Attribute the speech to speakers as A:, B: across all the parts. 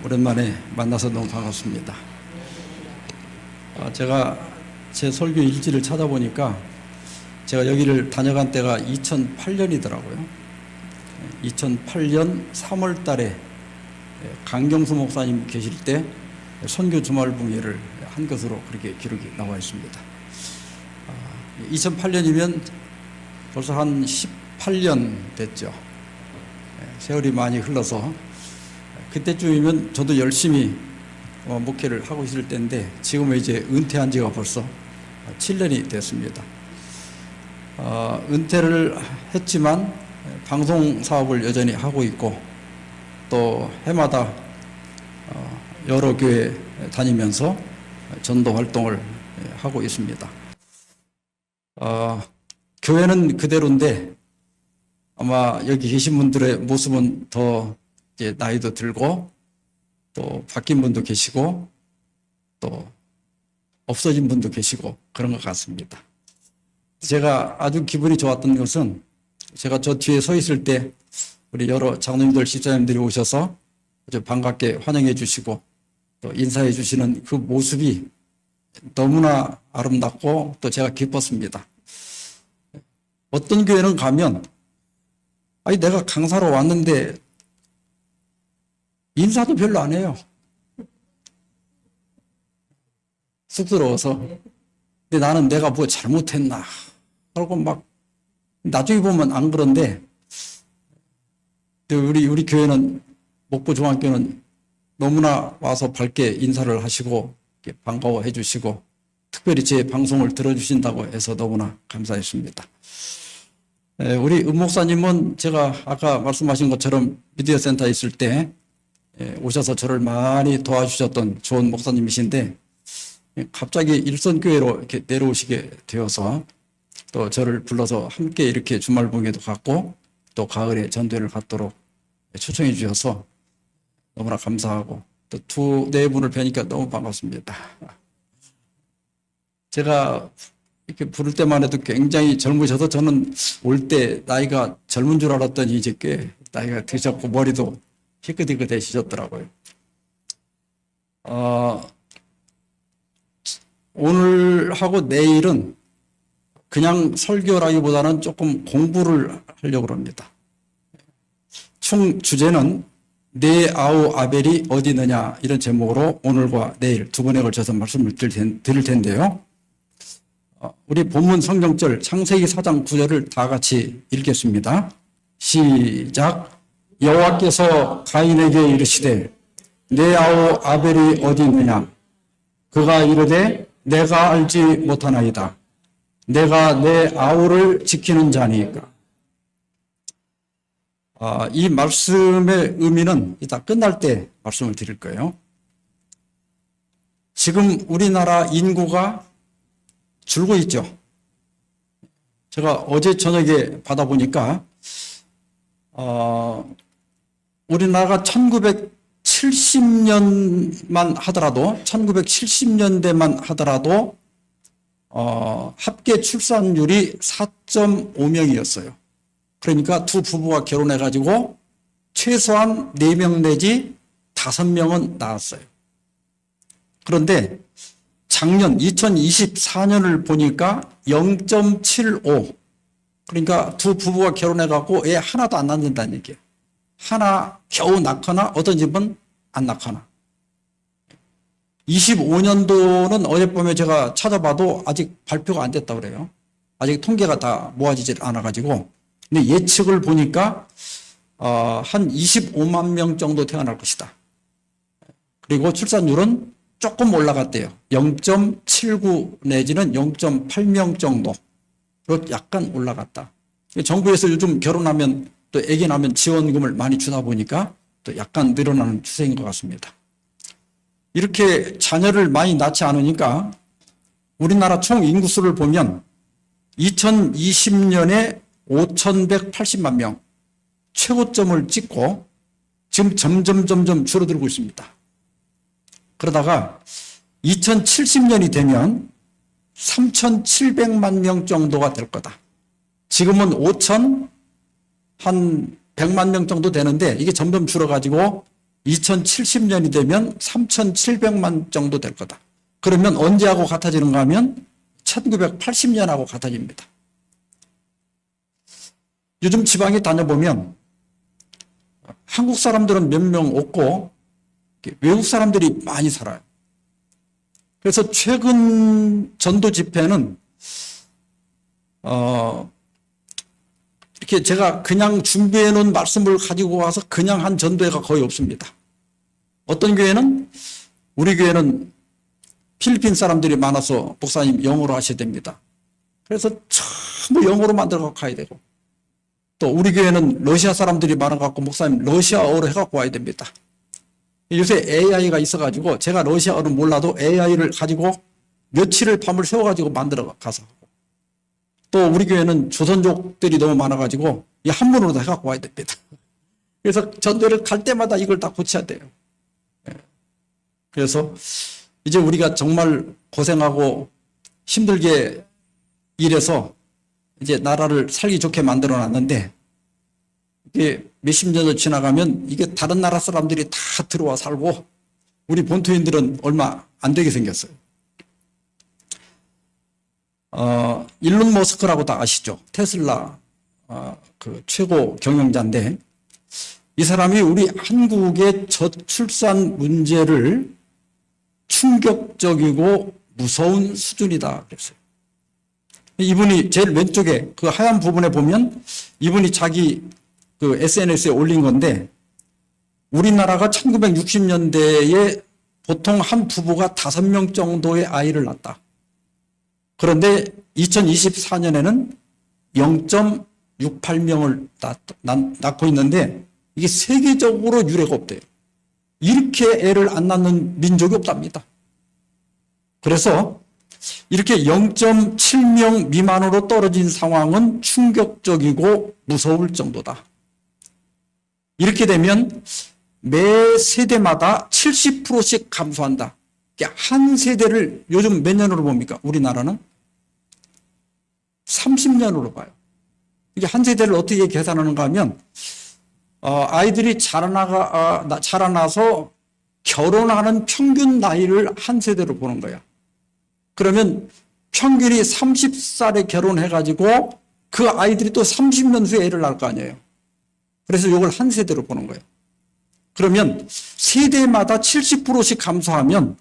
A: 오랜만에 만나서 너무 반갑습니다. 제가 제 설교 일지를 찾아보니까 제가 여기를 다녀간 때가 2008년이더라고요. 2008년 3월 달에 강경수 목사님 계실 때 선교 주말붕예를 한 것으로 그렇게 기록이 나와 있습니다. 2008년이면 벌써 한 18년 됐죠. 세월이 많이 흘러서 그때쯤이면 저도 열심히 목회를 하고 있을 때인데 지금은 이제 은퇴한 지가 벌써 7년이 됐습니다. 은퇴를 했지만 방송 사업을 여전히 하고 있고 또 해마다 여러 교회 다니면서 전도 활동을 하고 있습니다. 교회는 그대로인데 아마 여기 계신 분들의 모습은 더 이제 나이도 들고 또 바뀐 분도 계시고 또 없어진 분도 계시고 그런 것 같습니다. 제가 아주 기분이 좋았던 것은 제가 저 뒤에 서 있을 때 우리 여러 장로님들, 집사님들이 오셔서 아주 반갑게 환영해 주시고 또 인사해 주시는 그 모습이 너무나 아름답고 또 제가 기뻤습니다. 어떤 교회는 가면 아니 내가 강사로 왔는데 인사도 별로 안 해요. 쑥스러워서. 근데 나는 내가 뭐 잘못했나 그러고 막 나중에 보면 안 그런데 우리 교회는 목포중앙교는 너무나 와서 밝게 인사를 하시고 반가워해 주시고 특별히 제 방송을 들어주신다고 해서 너무나 감사했습니다. 우리 은 목사님은 제가 아까 말씀하신 것처럼 미디어 센터에 있을 때 오셔서 저를 많이 도와주셨던 좋은 목사님이신데 갑자기 일선교회로 이렇게 내려오시게 되어서 또 저를 불러서 함께 이렇게 주말봉회도 갔고 또 가을에 전도회를 갖도록 초청해 주셔서 너무나 감사하고 또 네 분을 뵈니까 너무 반갑습니다. 제가 이렇게 부를 때만 해도 굉장히 젊으셔서 저는 올 때 나이가 젊은 줄 알았더니 이제 꽤 나이가 드셨고 머리도 희끗희끗해지셨더라고요. 오늘 하고 내일은 그냥 설교라기보다는 조금 공부를 하려고 합니다. 총 주제는 내 아우 아벨이 어디 있느냐 이런 제목으로 오늘과 내일 두 번에 걸쳐서 말씀을 드릴 텐데요. 우리 본문 성경절 창세기 4장 9절을 다 같이 읽겠습니다. 시작. 여호와께서 가인에게 이르시되 내 아우 아벨이 어디 있느냐? 그가 이르되 내가 알지 못하나이다. 내가 내 아우를 지키는 자니까. 이 말씀의 의미는 이따 끝날 때 말씀을 드릴 거예요. 지금 우리나라 인구가 줄고 있죠. 제가 어제 저녁에 받아보니까 우리나라가 1970년만 하더라도 1970년대만 하더라도 합계 출산율이 4.5명이었어요. 그러니까 두 부부가 결혼해가지고 최소한 4명 내지 5명은 낳았어요. 그런데 작년 2024년을 보니까 0.75 그러니까 두 부부가 결혼해갖고 애 하나도 안 낳는다는 얘기예요. 하나 겨우 낳거나 어떤 집은 안 낳거나. 25년도는 어젯밤에 제가 찾아봐도 아직 발표가 안 됐다고 그래요. 아직 통계가 다 모아지질 않아가지고. 근데 예측을 보니까 한 25만 명 정도 태어날 것이다. 그리고 출산율은 조금 올라갔대요. 0.79 내지는 0.8명 정도. 약간 올라갔다. 정부에서 요즘 결혼하면 또 아기 낳으면 지원금을 많이 주다 보니까 또 약간 늘어나는 추세인 것 같습니다. 이렇게 자녀를 많이 낳지 않으니까 우리나라 총 인구수를 보면 2020년에 5,180만 명 최고점을 찍고 지금 점점 줄어들고 있습니다. 그러다가 2070년이 되면 3,700만 명 정도가 될 거다. 지금은 5,000, 한 100만 명 정도 되는데 이게 점점 줄어가지고 2070년이 되면 3,700만 정도 될 거다. 그러면 언제하고 같아지는가 하면 1980년하고 같아집니다. 요즘 지방에 다녀보면 한국 사람들은 몇 명 없고 외국 사람들이 많이 살아요. 그래서 최근 전도 집회는 이렇게 제가 그냥 준비해 놓은 말씀을 가지고 와서 그냥 한 전도회가 거의 없습니다. 어떤 교회는, 우리 교회는 필리핀 사람들이 많아서 목사님 영어로 하셔야 됩니다. 그래서 전부 영어로 만들어 가야 되고, 또 우리 교회는 러시아 사람들이 많아갖고 목사님 러시아어로 해갖고 와야 됩니다. 요새 AI가 있어가지고 제가 러시아어를 몰라도 AI를 가지고 며칠을 밤을 새워가지고 만들어 가서 하고, 또 우리 교회는 조선족들이 너무 많아가지고 이 한문으로 다 해갖고 와야 됩니다. 그래서 전도를 갈 때마다 이걸 다 고쳐야 돼요. 그래서 이제 우리가 정말 고생하고 힘들게 일해서 이제 나라를 살기 좋게 만들어 놨는데, 이게 몇십 년을 지나가면 이게 다른 나라 사람들이 다 들어와 살고 우리 본토인들은 얼마 안 되게 생겼어요. 일론 머스크라고 다 아시죠? 테슬라 그 최고 경영자인데, 이 사람이 우리 한국의 저출산 문제를 충격적이고 무서운 수준이다 그랬어요. 이분이 제일 왼쪽에 그 하얀 부분에 보면 이분이 자기 그 SNS에 올린 건데, 우리나라가 1960년대에 보통 한 부부가 5명 정도의 아이를 낳았다. 그런데 2024년에는 0.68명을 낳고 있는데 이게 세계적으로 유례가 없대요. 이렇게 애를 안 낳는 민족이 없답니다. 그래서 이렇게 0.7명 미만으로 떨어진 상황은 충격적이고 무서울 정도다. 이렇게 되면 매 세대마다 70%씩 감소한다. 한 세대를 요즘 몇 년으로 봅니까? 우리나라는 30년으로 봐요. 이게 한 세대를 어떻게 계산하는가 하면 아이들이 자라나서 결혼하는 평균 나이를 한 세대로 보는 거야. 그러면 평균이 30살에 결혼해가지고 그 아이들이 또 30년 후에 애를 낳을 거 아니에요. 그래서 이걸 한 세대로 보는 거예요. 그러면 세대마다 70%씩 감소하면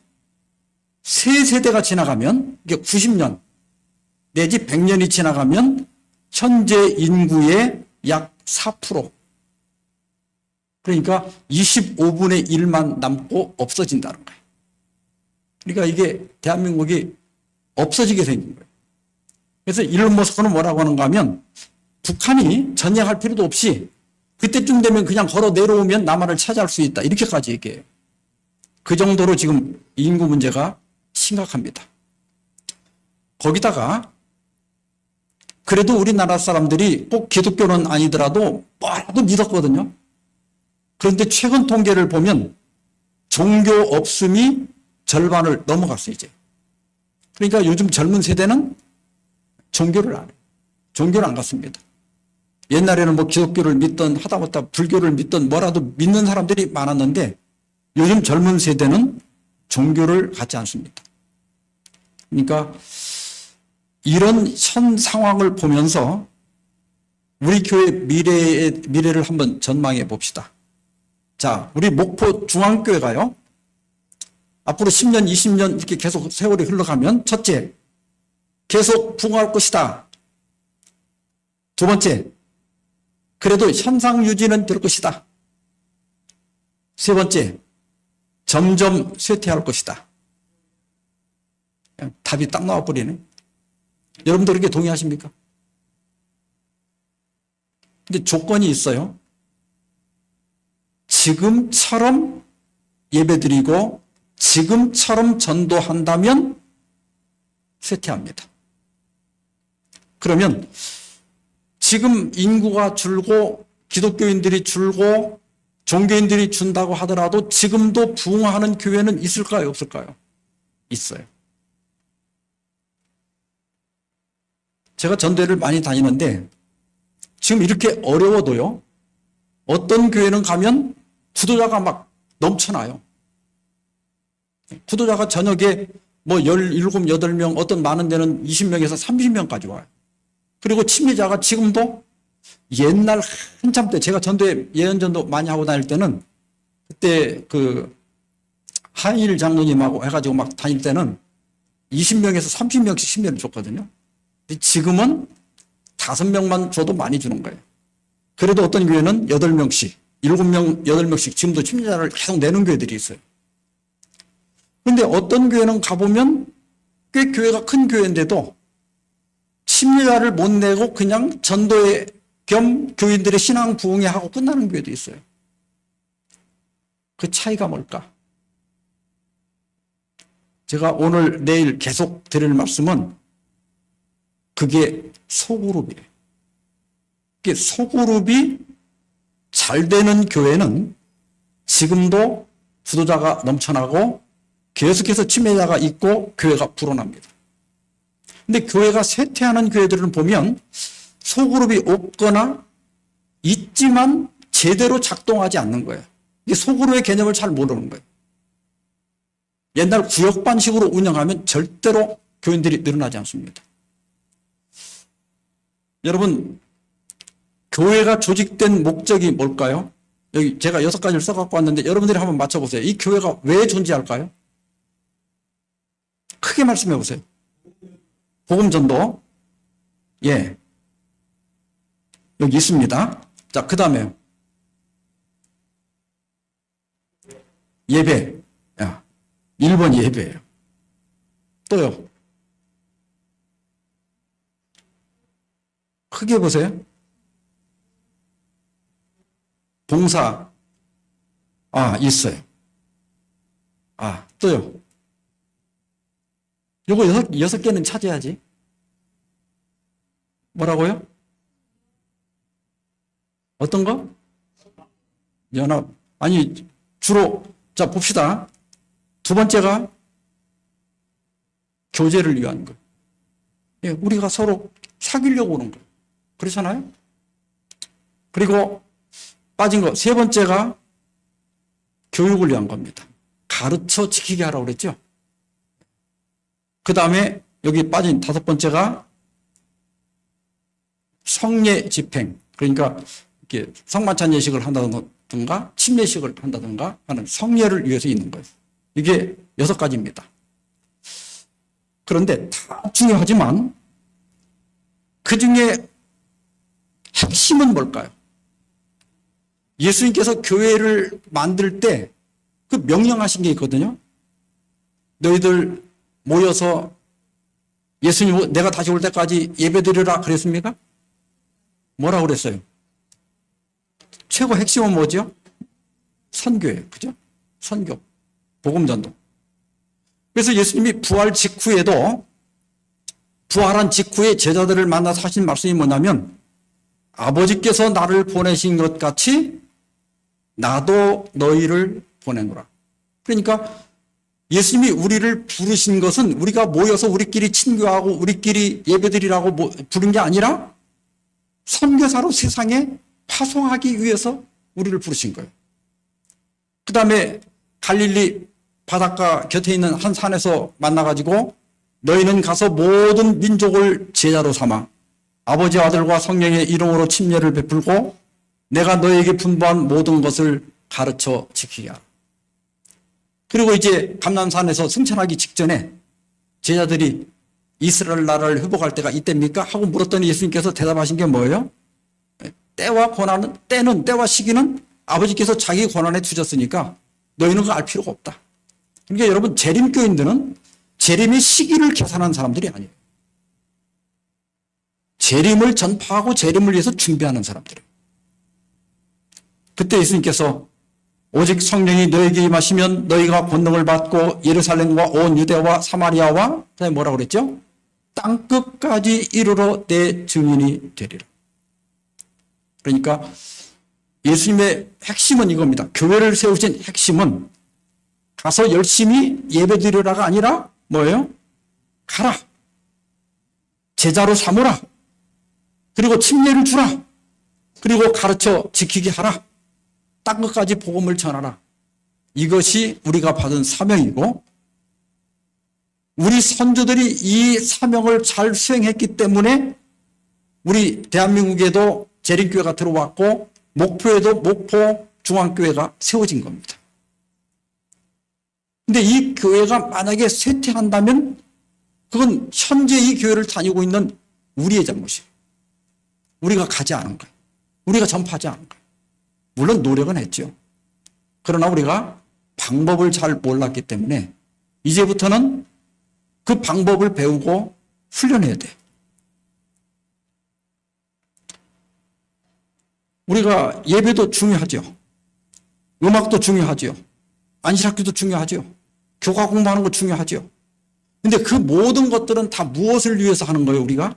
A: 세 세대가 지나가면 이게 90년 내지 100년이 지나가면 현재 인구의 약 4%. 그러니까 25분의 1만 남고 없어진다는 거예요. 그러니까 이게 대한민국이 없어지게 생긴 거예요. 그래서 일론 머스크는 뭐라고 하는가 하면, 북한이 전쟁할 필요도 없이 그때쯤 되면 그냥 걸어 내려오면 남한을 차지할 수 있다. 이렇게까지 얘기해요. 그 정도로 지금 인구 문제가 심각합니다. 거기다가 그래도 우리나라 사람들이 꼭 기독교는 아니더라도 뭐라도 믿었거든요. 그런데 최근 통계를 보면 종교 없음이 절반을 넘어갔어요, 이제. 그러니까 요즘 젊은 세대는 종교를 안 해요. 종교를 안 갖습니다. 옛날에는 뭐 기독교를 믿던 하다못해 불교를 믿던 뭐라도 믿는 사람들이 많았는데, 요즘 젊은 세대는 종교를 갖지 않습니다. 그러니까 이런 현 상황을 보면서 우리 교회 미래를 한번 전망해 봅시다. 자, 우리 목포 중앙교회가요, 앞으로 10년, 20년 이렇게 계속 세월이 흘러가면, 첫째, 계속 부흥할 것이다. 두 번째, 그래도 현상 유지는 될 것이다. 세 번째, 점점 쇠퇴할 것이다. 답이 딱 나와버리네. 여러분도 그렇게 동의하십니까? 근데 조건이 있어요. 지금처럼 예배드리고 지금처럼 전도한다면 쇠퇴합니다. 그러면 지금 인구가 줄고 기독교인들이 줄고 종교인들이 준다고 하더라도 지금도 부흥하는 교회는 있을까요, 없을까요? 있어요. 제가 전도회를 많이 다니는데 지금 이렇게 어려워도요, 어떤 교회는 가면 구도자가 막 넘쳐나요. 구도자가 저녁에 뭐 17, 8명, 어떤 많은 데는 20명에서 30명까지 와요. 그리고 침례자가 지금도 옛날 한참 때 제가 전도에 예언전도 많이 하고 다닐 때는 그때 그 하일 장로님하고 해가지고 막 다닐 때는 20명에서 30명씩 침례를 줬거든요. 근데 지금은 5명만 줘도 많이 주는 거예요. 그래도 어떤 교회는 8명씩, 7명, 8명씩 지금도 침례자를 계속 내는 교회들이 있어요. 그런데 어떤 교회는 가보면 꽤 교회가 큰 교회인데도 침례자를 못 내고 그냥 전도회 겸 교인들의 신앙 부흥회 하고 끝나는 교회도 있어요. 그 차이가 뭘까? 제가 오늘 내일 계속 드릴 말씀은 그게 소그룹이에요. 그게 소그룹이 잘 되는 교회는 지금도 부도자가 넘쳐나고 계속해서 침례자가 있고 교회가 불어납니다. 근데 교회가 쇠퇴하는 교회들은 보면 소그룹이 없거나 있지만 제대로 작동하지 않는 거예요. 이게 소그룹의 개념을 잘 모르는 거예요. 옛날 구역반식으로 운영하면 절대로 교인들이 늘어나지 않습니다. 여러분, 교회가 조직된 목적이 뭘까요? 여기 제가 6가지를 써갖고 왔는데 여러분들이 한번 맞춰보세요. 이 교회가 왜 존재할까요? 크게 말씀해 보세요. 복음전도. 예. 여기 있습니다. 자, 그 다음에 예배. 야, 1번 예배예요. 또요. 크게 보세요. 봉사. 있어요. 또요. 요거 6개는 찾아야지. 뭐라고요? 어떤 거? 연합. 아니, 주로, 자, 봅시다. 2번째가 교제를 위한 거. 예, 우리가 서로 사귀려고 오는 거. 그렇잖아요? 그리고 빠진 거. 3번째가 교육을 위한 겁니다. 가르쳐 지키게 하라고 그랬죠? 그 다음에 여기 빠진 5번째가 성례 집행. 그러니까 이렇게 성만찬 예식을 한다든가 침례식을 한다든가 하는 성례를 위해서 있는 거예요. 이게 6가지입니다. 그런데 다 중요하지만 그 중에 핵심은 뭘까요? 예수님께서 교회를 만들 때 그 명령하신 게 있거든요. 너희들 모여서 예수님 내가 다시 올 때까지 예배드리라 그랬습니까? 뭐라고 그랬어요? 최고 핵심은 뭐죠? 선교예요. 그죠? 선교. 복음전도. 그래서 예수님이 부활한 직후에 제자들을 만나서 하신 말씀이 뭐냐면 아버지께서 나를 보내신 것 같이 나도 너희를 보내노라. 그러니까 예수님이 우리를 부르신 것은 우리가 모여서 우리끼리 친교하고 우리끼리 예배드리라고 부른 게 아니라 선교사로 세상에 파송하기 위해서 우리를 부르신 거예요. 그 다음에 갈릴리 바닷가 곁에 있는 한 산에서 만나가지고 너희는 가서 모든 민족을 제자로 삼아 아버지 아들과 성령의 이름으로 침례를 베풀고 내가 너에게 분부한 모든 것을 가르쳐 지키게 하라. 그리고 이제 감람산에서 승천하기 직전에 제자들이 이스라엘 나라를 회복할 때가 이때입니까? 하고 물었더니 예수님께서 대답하신 게 뭐예요? 때와 시기는 아버지께서 자기 권한에 두셨으니까 너희는 그거 알 필요가 없다. 그러니까 여러분 재림교인들은 재림의 시기를 계산한 사람들이 아니에요. 재림을 전파하고 재림을 위해서 준비하는 사람들이에요. 그때 예수님께서 오직 성령이 너에게 임하시면 너희가 권능을 받고 예루살렘과 온 유대와 사마리아와 그다음에 뭐라고 그랬죠? 땅끝까지 이르러 내 증인이 되리라. 그러니까 예수님의 핵심은 이겁니다. 교회를 세우신 핵심은 가서 열심히 예배드리라가 아니라 뭐예요? 가라. 제자로 삼으라. 그리고 침례를 주라. 그리고 가르쳐 지키게 하라. 땅끝까지 복음을 전하라. 이것이 우리가 받은 사명이고 우리 선조들이 이 사명을 잘 수행했기 때문에 우리 대한민국에도 재림교회가 들어왔고 목포에도 목포 중앙교회가 세워진 겁니다. 근데 이 교회가 만약에 쇠퇴한다면 그건 현재 이 교회를 다니고 있는 우리의 잘못이에요. 우리가 가지 않은 거예요. 우리가 전파하지 않은 거예요. 물론 노력은 했죠. 그러나 우리가 방법을 잘 몰랐기 때문에 이제부터는 그 방법을 배우고 훈련해야 돼요. 우리가 예배도 중요하죠. 음악도 중요하죠. 안식학교도 중요하죠. 교과 공부하는 거 중요하죠. 근데 그 모든 것들은 다 무엇을 위해서 하는 거예요, 우리가?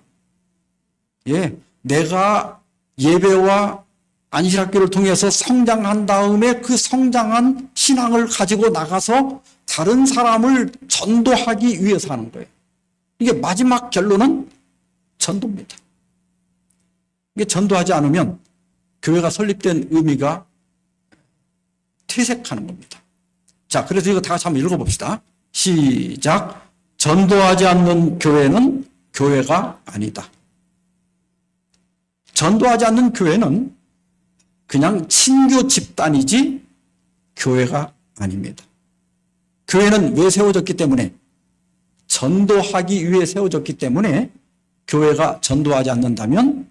A: 내가 예배와 안식학교를 통해서 성장한 다음에 그 성장한 신앙을 가지고 나가서 다른 사람을 전도하기 위해서 하는 거예요. 이게 마지막 결론은 전도입니다. 이게 전도하지 않으면 교회가 설립된 의미가 퇴색하는 겁니다. 자, 그래서 이거 다 같이 한번 읽어봅시다. 시작. 전도하지 않는 교회는 교회가 아니다. 전도하지 않는 교회는 그냥 친교 집단이지 교회가 아닙니다. 교회는 왜 세워졌기 때문에? 전도하기 위해 세워졌기 때문에 교회가 전도하지 않는다면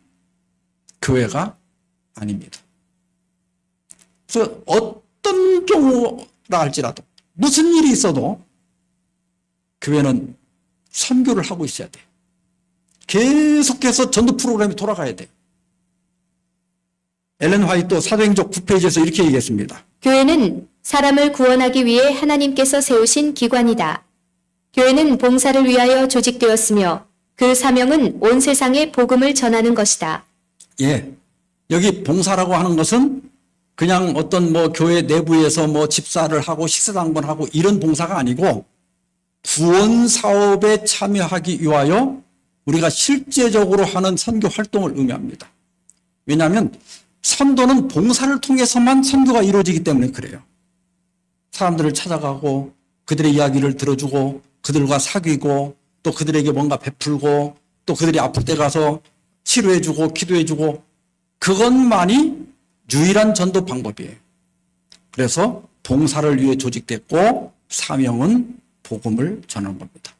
A: 교회가 아닙니다. 그래서 어떤 경우라 할지라도 무슨 일이 있어도 교회는 선교를 하고 있어야 돼요. 계속해서 전도 프로그램이 돌아가야 돼요. 엘렌 화이트 사도행적 9페이지에서 이렇게 얘기했습니다.
B: 교회는 사람을 구원하기 위해 하나님께서 세우신 기관이다. 교회는 봉사를 위하여 조직되었으며 그 사명은 온 세상에 복음을 전하는 것이다.
A: 여기 봉사라고 하는 것은 그냥 어떤 교회 내부에서 집사를 하고 식사당번하고 이런 봉사가 아니고 구원 사업에 참여하기 위하여 우리가 실제적으로 하는 선교 활동을 의미합니다. 왜냐하면 선도는 봉사를 통해서만 선교가 이루어지기 때문에 그래요. 사람들을 찾아가고 그들의 이야기를 들어주고 그들과 사귀고 또 그들에게 뭔가 베풀고 또 그들이 아플 때 가서 치료해주고 기도해주고 그것만이 유일한 전도 방법이에요. 그래서 봉사를 위해 조직됐고 사명은 복음을 전하는 겁니다.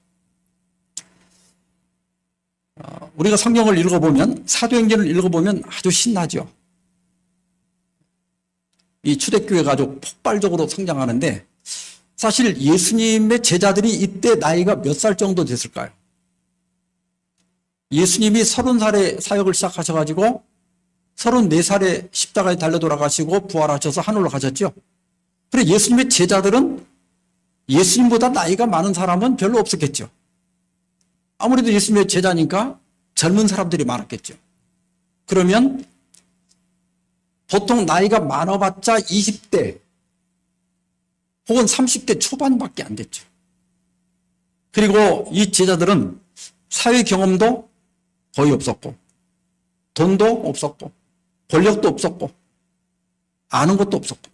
A: 우리가 성경을 읽어보면 사도행전을 읽어보면 아주 신나죠. 이 초대교회가 아주 폭발적으로 성장하는데 사실 예수님의 제자들이 이때 나이가 몇 살 정도 됐을까요? 예수님이 30살에 사역을 시작하셔가지고 34살에 십자가에 달려 돌아가시고 부활하셔서 하늘로 가셨죠. 그래 예수님의 제자들은 예수님보다 나이가 많은 사람은 별로 없었겠죠. 아무래도 예수님의 제자니까 젊은 사람들이 많았겠죠. 그러면 보통 나이가 많아봤자 20대 혹은 30대 초반밖에 안 됐죠. 그리고 이 제자들은 사회 경험도 거의 없었고 돈도 없었고 권력도 없었고 아는 것도 없었고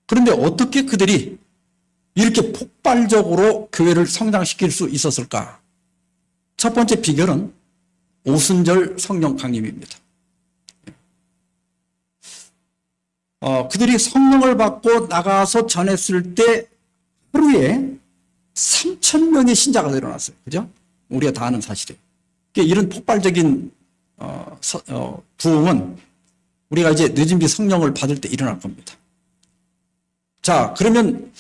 A: 그런데 어떻게 그들이 이렇게 폭발적으로 교회를 성장시킬 수 있었을까? 첫 번째 비결은 오순절 성령 강림입니다. 그들이 성령을 받고 나가서 전했을 때 하루에 3,000명의 신자가 일어났어요. 그죠? 우리가 다 아는 사실이에요. 이런 폭발적인 부흥은 우리가 이제 늦은 비 성령을 받을 때 일어날 겁니다. 자, 그러면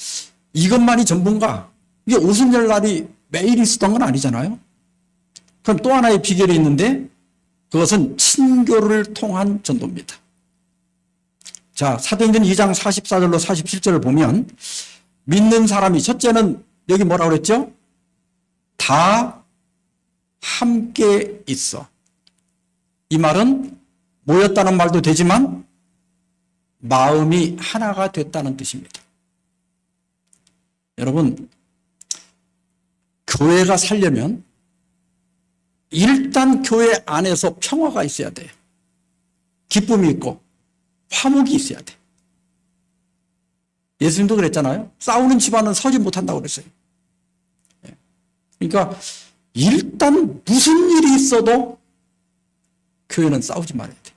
A: 이것만이 전부인가? 이게 오순절 날이 매일 있었던 건 아니잖아요. 그럼 또 하나의 비결이 있는데 그것은 친교를 통한 전도입니다. 자, 사도행전 2장 44절로 47절을 보면 믿는 사람이 첫째는 여기 뭐라고 그랬죠? 다 함께 있어. 이 말은 모였다는 말도 되지만 마음이 하나가 됐다는 뜻입니다. 여러분, 교회가 살려면 일단 교회 안에서 평화가 있어야 돼요. 기쁨이 있고 화목이 있어야 돼. 예수님도 그랬잖아요. 싸우는 집안은 서지 못한다고 그랬어요. 그러니까 일단 무슨 일이 있어도 교회는 싸우지 말아야 돼.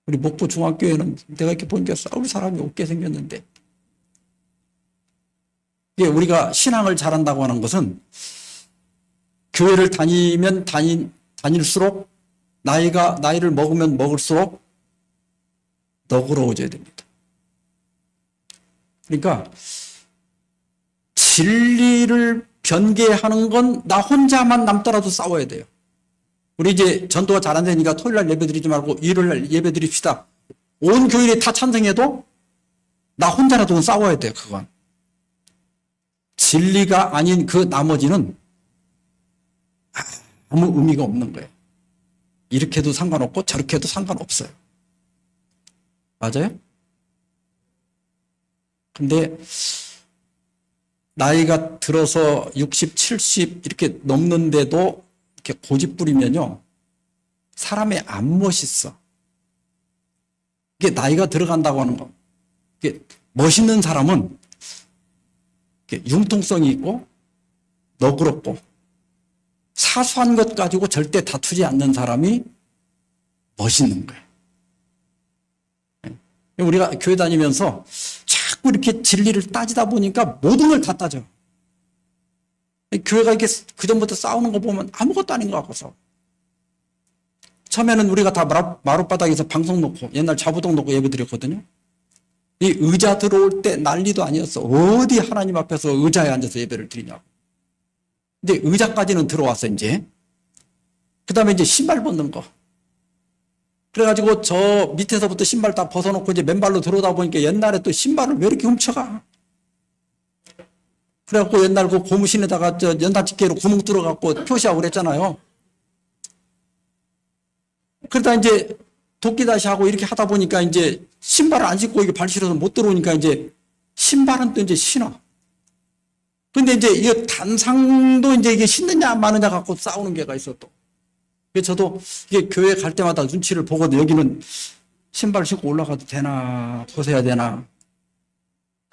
A: 우리 목포 중학교에는 내가 이렇게 보니까 싸울 사람이 없게 생겼는데, 이게 우리가 신앙을 잘한다고 하는 것은 교회를 다니면 다닐수록 나이를 먹으면 먹을수록 너그러워져야 됩니다. 그러니까 진리를 변개하는 건 나 혼자만 남더라도 싸워야 돼요. 우리 이제 전도가 잘 안 되니까 토요일 날 예배 드리지 말고 일요일 날 예배 드립시다. 온 교인이 다 찬성해도 나 혼자라도 싸워야 돼요. 그건. 진리가 아닌 그 나머지는 아무 의미가 없는 거예요. 이렇게 해도 상관없고 저렇게 해도 상관없어요. 맞아요? 근데 나이가 들어서 60, 70 이렇게 넘는데도 이렇게 고집 부리면요, 사람이 안 멋있어. 이게 나이가 들어간다고 하는 거. 이게 멋있는 사람은 이렇게 융통성이 있고 너그럽고 사소한 것 가지고 절대 다투지 않는 사람이 멋있는 거예요. 우리가 교회 다니면서 자꾸 이렇게 진리를 따지다 보니까 모든 걸 다 따져. 교회가 이렇게 그전부터 싸우는 거 보면 아무것도 아닌 것 같고서. 처음에는 우리가 다 마룻바닥에서 방송 놓고 옛날 자부동 놓고 예배 드렸거든요. 이 의자 들어올 때 난리도 아니었어. 어디 하나님 앞에서 의자에 앉아서 예배를 드리냐고. 근데 의자까지는 들어왔어, 이제. 그 다음에 이제 신발 벗는 거. 그래가지고 저 밑에서부터 신발 다 벗어놓고 이제 맨발로 들어오다 보니까 옛날에 또 신발을 왜 이렇게 훔쳐가? 그래갖고 옛날 그 고무신에다가 저 연탄집게로 구멍 뚫어갖고 표시하고 그랬잖아요. 그러다 이제 도끼 다시 하고 이렇게 하다 보니까 이제 신발을 안 신고 이게 발 실어서 못 들어오니까 이제 신발은 또 이제 신어. 근데 이제 이 단상도 이제 이게 신느냐 마느냐 갖고 싸우는 게가 있어 또. 그래서 저도 이게 교회 갈 때마다 눈치를 보거든. 여기는 신발 신고 올라가도 되나, 벗어야 되나.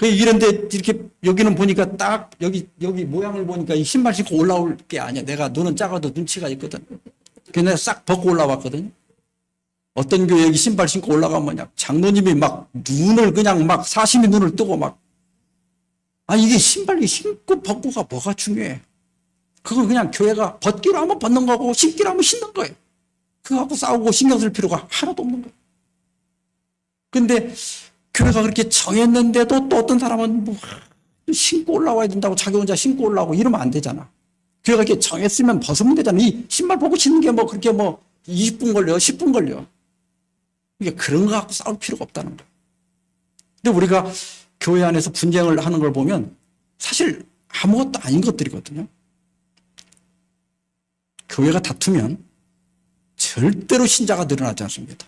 A: 이런데 이렇게 여기는 보니까 딱 여기 모양을 보니까 이 신발 신고 올라올 게 아니야. 내가 눈은 작아도 눈치가 있거든. 그래서 내가 싹 벗고 올라왔거든. 어떤 교회 여기 신발 신고 올라가면 장로님이 막 눈을 그냥 막 사심이 눈을 뜨고 막, 이게 신발 신고 벗고가 뭐가 중요해. 그건 그냥 교회가 벗기로 하면 벗는 거고 신기로 하면 신는 거예요. 그거 갖고 싸우고 신경 쓸 필요가 하나도 없는 거예요. 근데 교회가 그렇게 정했는데도 또 어떤 사람은 뭐 신고 올라와야 된다고 자기 혼자 신고 올라오고 이러면 안 되잖아. 교회가 이렇게 정했으면 벗으면 되잖아. 이 신발 벗고 신는 게 뭐 그렇게 뭐 20분 걸려, 10분 걸려. 이게 그런 거 갖고 싸울 필요가 없다는 거예요. 근데 우리가 교회 안에서 분쟁을 하는 걸 보면 사실 아무것도 아닌 것들이거든요. 교회가 다투면 절대로 신자가 늘어나지 않습니다.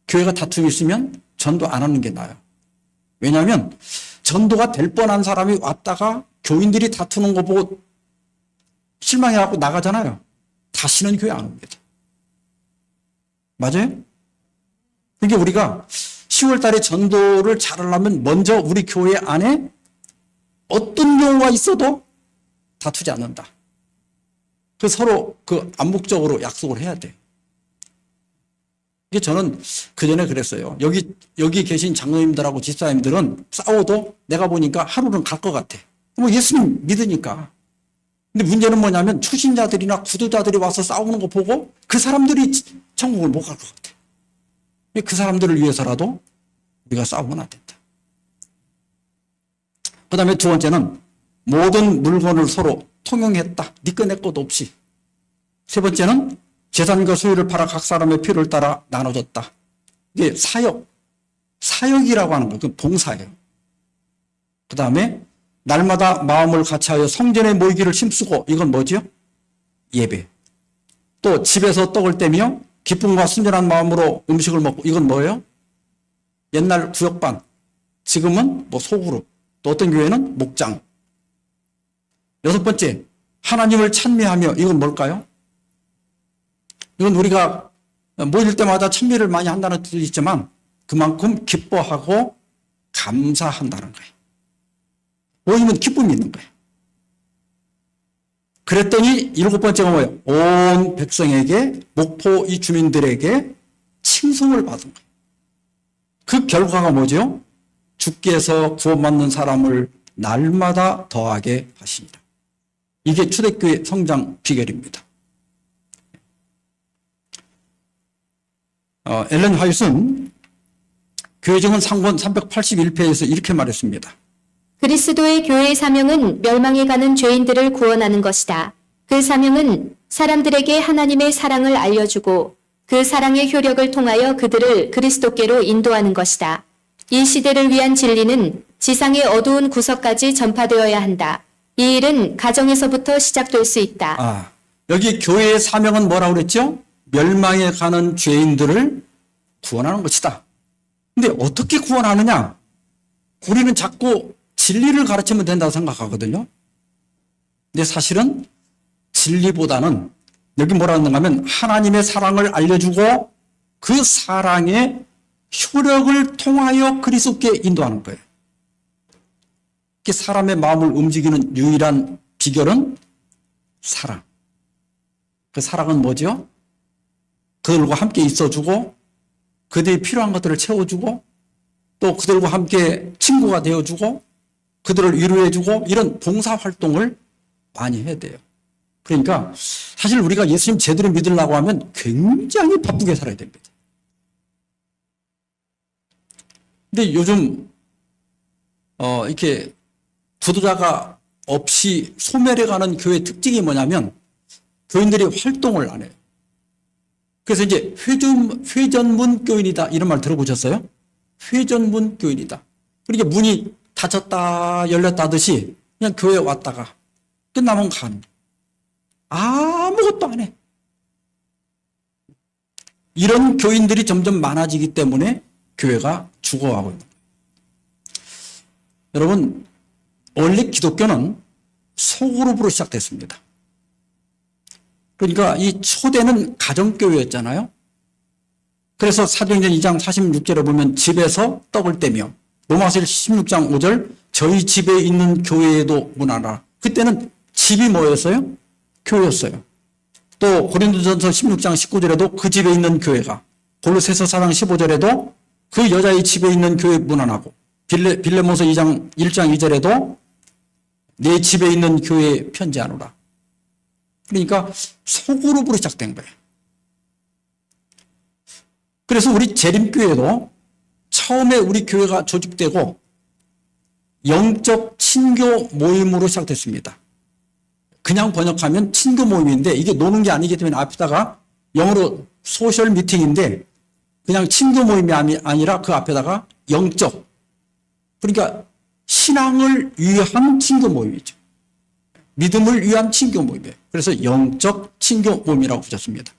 A: 교회가 다툼이 있으면 전도 안 하는 게 나아요. 왜냐하면 전도가 될 뻔한 사람이 왔다가 교인들이 다투는 거 보고 실망해갖고 나가잖아요. 다시는 교회 안 옵니다. 맞아요? 그러니까 우리가 10월 달에 전도를 잘하려면 먼저 우리 교회 안에 어떤 경우가 있어도 다투지 않는다. 서로 암묵적으로 약속을 해야 돼. 이게 저는 그전에 그랬어요. 여기 계신 장로님들하고 집사님들은 싸워도 내가 보니까 하루는 갈 것 같아. 뭐 예수님 믿으니까. 근데 문제는 뭐냐면 추신자들이나 구도자들이 와서 싸우는 거 보고 그 사람들이 천국을 못 갈 것 같아. 그 사람들을 위해서라도 우리가 싸우면 안 된다. 그 다음에 두 번째는 모든 물건을 서로 통용했다. 네 거 내 것도 없이. 세 번째는 재산과 소유를 팔아 각 사람의 필요를 따라 나눠줬다. 이게 사역이라고 하는 거, 그 봉사예요. 그 다음에 날마다 마음을 같이하여 성전에 모이기를 힘쓰고, 이건 뭐죠? 예배. 또 집에서 떡을 떼며 기쁨과 순전한 마음으로 음식을 먹고, 이건 뭐예요? 옛날 구역반, 지금은 뭐 소그룹, 또 어떤 교회는 목장. 여섯 번째, 하나님을 찬미하며, 이건 뭘까요? 이건 우리가 모일 때마다 찬미를 많이 한다는 뜻도 있지만 그만큼 기뻐하고 감사한다는 거예요. 모이면 기쁨이 있는 거예요. 그랬더니 7번째가 뭐예요? 온 백성에게, 목포 이 주민들에게 칭송을 받은 거예요. 그 결과가 뭐죠? 주께서 구원받는 사람을 날마다 더하게 하시니라. 이게 초대교회 성장 비결입니다. 엘렌 화이트는 교회증언 상권 381페이지에서 이렇게 말했습니다.
B: 그리스도의 교회의 사명은 멸망에 가는 죄인들을 구원하는 것이다. 그 사명은 사람들에게 하나님의 사랑을 알려주고 그 사랑의 효력을 통하여 그들을 그리스도께로 인도하는 것이다. 이 시대를 위한 진리는 지상의 어두운 구석까지 전파되어야 한다. 이 일은 가정에서부터 시작될 수 있다.
A: 여기 교회의 사명은 뭐라고 그랬죠? 멸망에 가는 죄인들을 구원하는 것이다. 근데 어떻게 구원하느냐? 우리는 자꾸 진리를 가르치면 된다고 생각하거든요. 근데 사실은 진리보다는 여기 뭐라 하는가 하면 하나님의 사랑을 알려주고 그 사랑의 효력을 통하여 그리스도께 인도하는 거예요. 사람의 마음을 움직이는 유일한 비결은 사랑. 그 사랑은 뭐죠? 그들과 함께 있어주고 그들이 필요한 것들을 채워주고 또 그들과 함께 친구가 되어주고 그들을 위로해주고 이런 봉사활동을 많이 해야 돼요. 그러니까 사실 우리가 예수님 제대로 믿으려고 하면 굉장히 바쁘게 살아야 됩니다. 근데 요즘 이렇게 부도자가 없이 소멸해가는 교회 특징이 뭐냐면 교인들이 활동을 안 해요. 그래서 이제 회전문 교인이다 이런 말 들어보셨어요? 회전문 교인이다. 그러니까 문이 닫혔다 열렸다 하듯이 그냥 교회에 왔다가 끝나면 가는 아무것도 안 해. 이런 교인들이 점점 많아지기 때문에 교회가 죽어가고 있는 거예요. 여러분, 원래 기독교는 소그룹으로 시작됐습니다. 그러니까 이 초대는 가정교회였잖아요. 그래서 사도행전 2장 46절에 보면 집에서 떡을 떼며 로마서 16장 5절 저희 집에 있는 교회에도 문하라. 그때는 집이 뭐였어요? 교회였어요. 또 고린도전서 16장 19절에도 그 집에 있는 교회가 골로새서 4장 15절에도 그 여자의 집에 있는 교회 문안하고 빌레몬서 1장 2절에도 내 집에 있는 교회에 편지하노라. 그러니까 소그룹으로 시작된 거예요. 그래서 우리 재림교회도 처음에 우리 교회가 조직되고 영적 친교 모임으로 시작됐습니다. 그냥 번역하면 친교 모임인데 이게 노는 게 아니기 때문에 앞에다가 영어로 소셜 미팅인데 그냥 친교 모임이 아니라 그 앞에다가 영적, 그러니까 신앙을 위한 친교 모임이죠. 믿음을 위한 친교 모임이에요. 그래서 영적 친교 모임이라고 붙였습니다.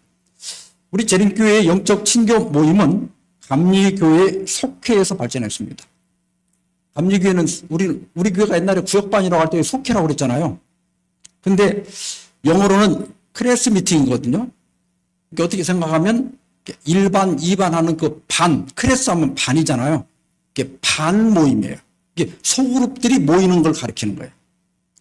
A: 우리 재림교회의 영적 친교 모임은 감리교회 속회에서 발전했습니다. 감리교회는 우리 교회가 옛날에 구역반이라고 할 때 속회라고 그랬잖아요. 근데 영어로는 클래스 미팅이거든요. 그러니까 어떻게 생각하면 1반, 2반 하는 그 반, 클래스 하면 반이잖아요. 이게 반 모임이에요. 이게 소그룹들이 모이는 걸 가리키는 거예요.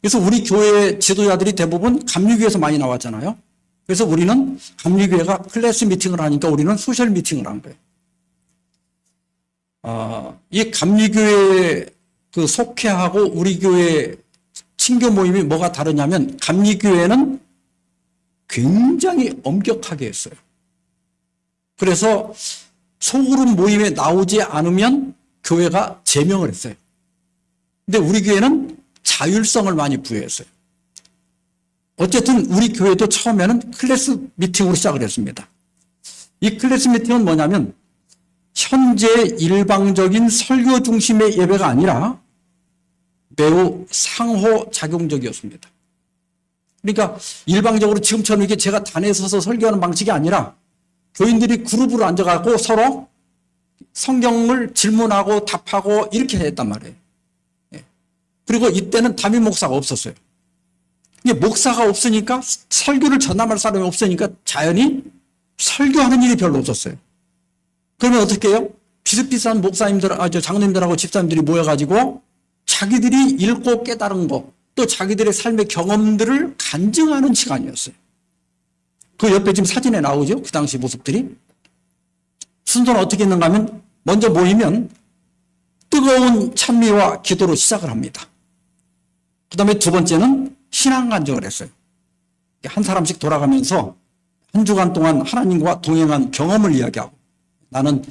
A: 그래서 우리 교회 지도자들이 대부분 감리교회에서 많이 나왔잖아요. 그래서 우리는 감리교회가 클래스 미팅을 하니까 우리는 소셜 미팅을 한 거예요. 이 감리교회 그 속회하고 우리 교회 친교 모임이 뭐가 다르냐면 감리교회는 굉장히 엄격하게 했어요. 그래서 소그룹 모임에 나오지 않으면 교회가 제명을 했어요. 근데 우리 교회는 자율성을 많이 부여했어요. 어쨌든 우리 교회도 처음에는 클래스 미팅으로 시작을 했습니다. 이 클래스 미팅은 뭐냐면 현재 일방적인 설교 중심의 예배가 아니라 매우 상호작용적이었습니다. 그러니까 일방적으로 지금처럼 이렇게 제가 단에 서서 설교하는 방식이 아니라 교인들이 그룹으로 앉아가고 서로 성경을 질문하고 답하고 이렇게 했단 말이에요. 그리고 이때는 담임 목사가 없었어요. 목사가 없으니까 설교를 전담할 사람이 없으니까 자연히 설교하는 일이 별로 없었어요. 그러면 어떻게 해요? 비슷비슷한 목사님들, 장로님들하고 집사님들이 모여가지고 자기들이 읽고 깨달은 거, 또 자기들의 삶의 경험들을 간증하는 시간이었어요. 그 옆에 지금 사진에 나오죠? 그 당시 모습들이. 순서는 어떻게 했는가 하면 먼저 모이면 뜨거운 찬미와 기도로 시작을 합니다. 그 다음에 두 번째는 신앙 간증을 했어요. 한 사람씩 돌아가면서 한 주간 동안 하나님과 동행한 경험을 이야기하고, 나는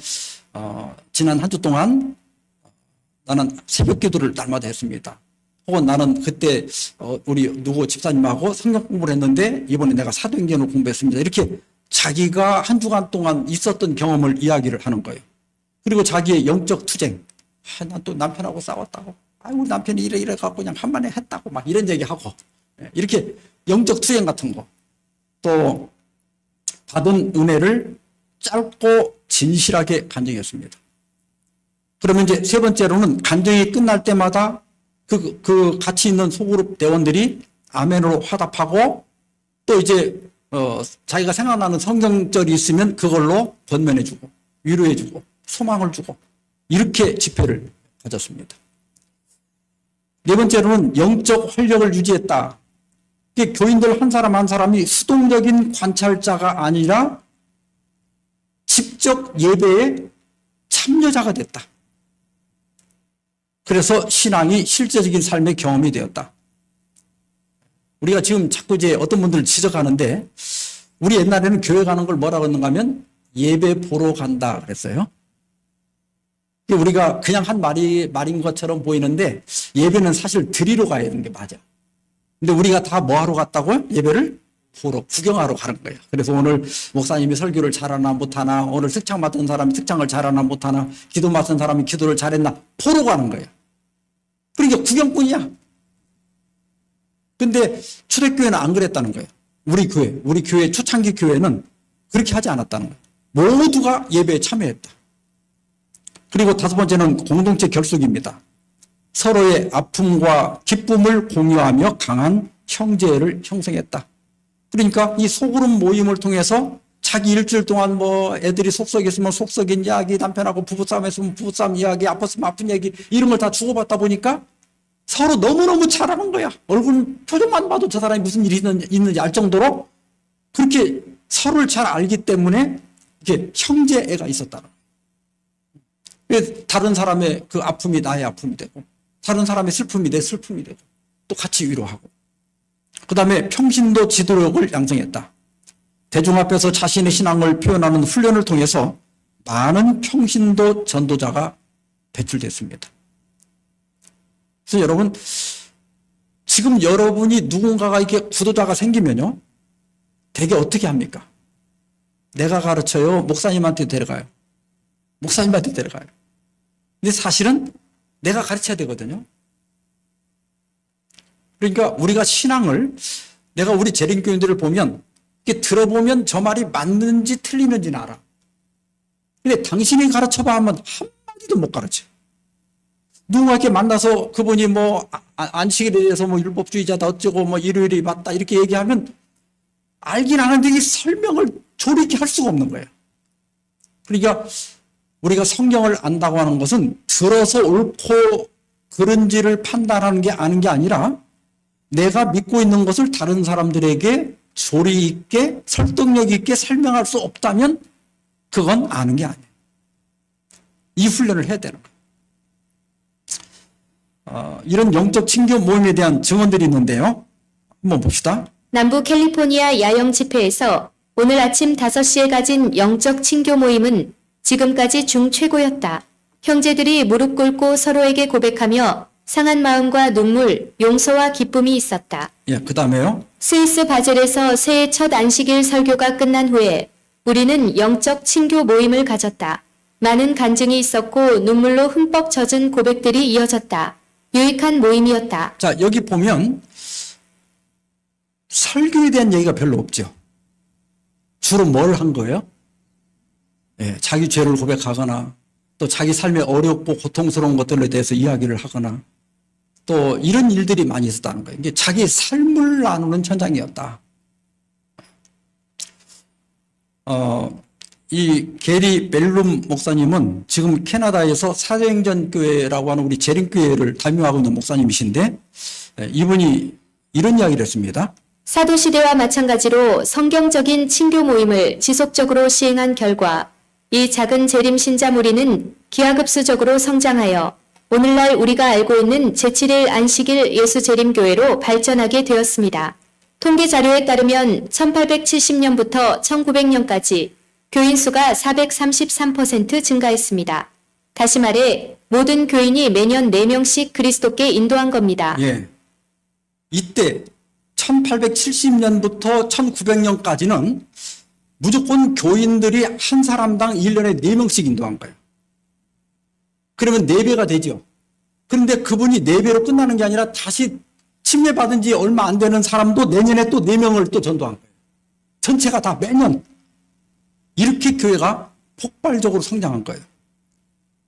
A: 지난 한 주 동안 나는 새벽 기도를 날마다 했습니다. 혹은 나는 그때 우리 누구 집사님하고 성경 공부를 했는데 이번에 내가 사도행전을 공부했습니다. 이렇게 자기가 한 주간 동안 있었던 경험을 이야기를 하는 거예요. 그리고 자기의 영적 투쟁. 난 또 남편하고 싸웠다고. 우리 남편이 이래 갖고 그냥 한마디 했다고 막 이런 얘기하고. 이렇게 영적 투쟁 같은 거. 또 받은 은혜를 짧고 진실하게 간증했습니다. 그러면 이제 세 번째로는 간증이 끝날 때마다 그 같이 있는 소그룹 대원들이 아멘으로 화답하고, 또 이제 자기가 생각나는 성경절이 있으면 그걸로 권면해주고 위로해주고 소망을 주고, 이렇게 집회를 가졌습니다. 네 번째로는 영적 활력을 유지했다. 교인들 한 사람 한 사람이 수동적인 관찰자가 아니라 직접 예배에 참여자가 됐다. 그래서 신앙이 실제적인 삶의 경험이 되었다. 우리가 지금 자꾸 이제 어떤 분들을 지적하는데, 우리 옛날에는 교회 가는 걸 뭐라고 했는가 하면 예배 보러 간다 그랬어요. 우리가 그냥 한 말인 것처럼 보이는데, 예배는 사실 드리러 가야 되는 게 맞아. 근데 우리가 다 뭐 하러 갔다고요? 예배를 보러, 구경하러 가는 거예요. 그래서 오늘 목사님이 설교를 잘하나 못하나, 오늘 특창 맡은 사람이 특창을 잘하나 못하나, 기도 맡은 사람이 기도를 잘했나 보러 가는 거예요. 그러니까 구경꾼이야. 근데 초대교회는 안 그랬다는 거예요. 우리 교회 초창기 교회는 그렇게 하지 않았다는 거예요. 모두가 예배에 참여했다. 그리고 다섯 번째는 공동체 결속입니다. 서로의 아픔과 기쁨을 공유하며 강한 형제를 형성했다. 그러니까 이 소그룹 모임을 통해서 자기 일주일 동안 뭐 애들이 속썩였으면 속썩인 이야기, 남편하고 부부싸움 했으면 부부싸움 이야기, 아팠으면 아픈 얘기, 이런 걸 다 주고받다 보니까 서로 너무너무 잘하는 거야. 얼굴 표정만 봐도 저 사람이 무슨 일이 있는지 알 정도로 그렇게 서로를 잘 알기 때문에 이게 형제애가 있었다는 거예요. 다른 사람의 그 아픔이 나의 아픔이 되고, 다른 사람의 슬픔이 내 슬픔이 되고, 또 같이 위로하고. 그 다음에 평신도 지도력을 양성했다. 대중 앞에서 자신의 신앙을 표현하는 훈련을 통해서 많은 평신도 전도자가 배출됐습니다. 그래서 여러분, 지금 여러분이 누군가가 이렇게 구도자가 생기면요, 되게 어떻게 합니까? 내가 가르쳐요? 목사님한테 데려가요? 목사님한테 데려가요. 근데 사실은 내가 가르쳐야 되거든요. 그러니까 우리가 신앙을, 내가 우리 재림교인들을 보면 이렇게 들어보면 저 말이 맞는지 틀리는지는 알아. 근데 당신이 가르쳐봐 하면 한마디도 못 가르쳐. 누군가 이렇게 만나서 그분이 뭐 안식일에 대해서 뭐 율법주의자다 어쩌고 뭐 일요일이 맞다 이렇게 얘기하면 알긴 아는데 이 설명을 조리게 할 수가 없는 거예요. 그러니까 우리가 성경을 안다고 하는 것은 들어서 옳고 그른지를 판단하는 게 아는 게 아니라, 내가 믿고 있는 것을 다른 사람들에게 조리 있게 설득력 있게 설명할 수 없다면 그건 아는 게 아니에요. 이 훈련을 해야 되는 거예요. 이런 영적 친교 모임에 대한 증언들이 있는데요. 한번 봅시다.
B: 남부 캘리포니아 야영 집회에서 오늘 아침 5시에 가진 영적 친교 모임은 지금까지 중최고였다. 형제들이 무릎 꿇고 서로에게 고백하며 상한 마음과 눈물, 용서와 기쁨이 있었다.
A: 예, 그 다음에요.
B: 스위스 바젤에서 새해 첫 안식일 설교가 끝난 후에 우리는 영적 친교 모임을 가졌다. 많은 간증이 있었고 눈물로 흠뻑 젖은 고백들이 이어졌다. 유익한 모임이었다.
A: 자, 여기 보면 설교에 대한 얘기가 별로 없죠. 주로 뭘 한 거예요? 예, 자기 죄를 고백하거나, 또 자기 삶에 어렵고 고통스러운 것들에 대해서 이야기를 하거나, 또 이런 일들이 많이 있었다는 거예요. 이게 자기 삶을 나누는 현장이었다. 이 게리 벨룸 목사님은 지금 캐나다에서 사도행전교회라고 하는 우리 재림교회를 담임하고 있는 목사님이신데, 이분이 이런 이야기를 했습니다.
B: 사도시대와 마찬가지로 성경적인 친교 모임을 지속적으로 시행한 결과 이 작은 재림 신자 무리는 기하급수적으로 성장하여 오늘날 우리가 알고 있는 제7일 안식일 예수재림교회로 발전하게 되었습니다. 통계 자료에 따르면 1870년부터 1900년까지 교인 수가 433% 증가했습니다. 다시 말해 모든 교인이 매년 4명씩 그리스도께 인도한 겁니다.
A: 예. 이때 1870년부터 1900년까지는 무조건 교인들이 한 사람당 1년에 4명씩 인도한 거예요. 그러면 4배가 되죠. 그런데 그분이 4배로 끝나는 게 아니라 다시 침례받은 지 얼마 안 되는 사람도 내년에 또 4명을 또 전도한 거예요. 전체가 다 매년. 이렇게 교회가 폭발적으로 성장한 거예요.